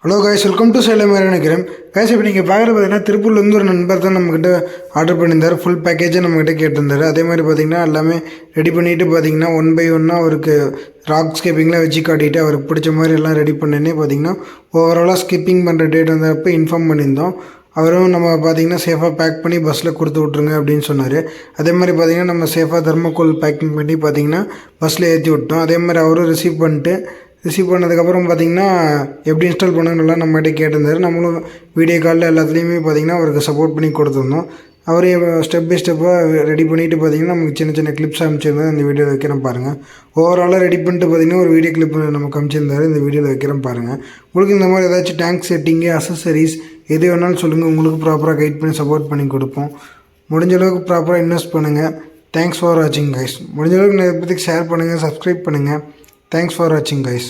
Hello guys, welcome to Salem நினைக்கிறேன் guys. இப்போ நீங்கள் பார்க்குறது பார்த்தீங்கன்னா திருப்பூர்லேருந்து ஒரு நண்பர் தான் நம்மக்கிட்ட ஆர்டர் பண்ணியிருந்தார். ஃபுல் பேக்கேஜாக நம்மக்கிட்ட கேட்டிருந்தார். அதே மாதிரி பார்த்தீங்கன்னா எல்லாமே ரெடி பண்ணிவிட்டு பார்த்தீங்கன்னா 1 by 1 அவருக்கு ராக் ஸ்கேப்பிங்லாம் வச்சு காட்டிட்டு அவருக்கு பிடிச்ச மாதிரி எல்லாம் ரெடி பண்ணேன்னே பார்த்தீங்கன்னா ஓவராலாக ஸ்கிப்பிங் பண்ணுற டேட் வந்தப்போ இன்ஃபார்ம் பண்ணியிருந்தோம். அவரும் நம்ம பார்த்திங்கன்னா சேஃபாக பேக் பண்ணி பஸ்ஸில் கொடுத்து விட்ருங்க அப்படின்னு சொன்னார். அதே மாதிரி பார்த்திங்கன்னா நம்ம சேஃபாக தர்மக்கோல் பேக்கிங் பண்ணி பார்த்திங்கன்னா பஸ்ஸில் ஏற்றி விட்டோம். அதே மாதிரி அவரும் ரிசீவ் பண்ணதுக்கப்புறம் பார்த்திங்கன்னா எப்படி இன்ஸ்டால் பண்ணணும்லாம் நம்மகிட்ட கேட்டிருந்தார். நம்மளும் வீடியோ காலில் எல்லாத்துலேயுமே பார்த்திங்கன்னா அவருக்கு சப்போர்ட் பண்ணி கொடுத்துருந்தோம். அவரே ஸ்டெப் பை ஸ்டெப்பாக ரெடி பண்ணிவிட்டு பார்த்திங்கன்னா நமக்கு சின்ன சின்ன கிளிப்ஸ் அமைச்சிருந்தேன். இந்த வீடியோவில் வைக்கிறேன் பாருங்கள். ஓவராலாக ரெடி பண்ணிட்டு பார்த்திங்கன்னா ஒரு வீடியோ கிளிப் நமக்கு அமைச்சிருந்தார். இந்த வீடியோவில் வைக்கிறேன் பாருங்கள். உங்களுக்கு இந்த மாதிரி ஏதாச்சும் டேங்க் செட்டிங்கு, அசசரிஸ் எது வேணாலும் சொல்லுங்கள். உங்களுக்கு ப்ராப்பராக கைட் பண்ணி சப்போர்ட் பண்ணி கொடுப்போம். முடிஞ்ச அளவுக்கு ப்ராப்பராக இன்வெஸ்ட் பண்ணுங்கள். தேங்க்ஸ் ஃபார் வாட்சிங் கைஸ். முடிஞ்ச அளவுக்கு நான் இதை பற்றி ஷேர் பண்ணுங்கள், சப்ஸ்கிரைப் பண்ணுங்கள். தேங்க்ஸ் ஃபார் வாட்சிங் கைஸ்.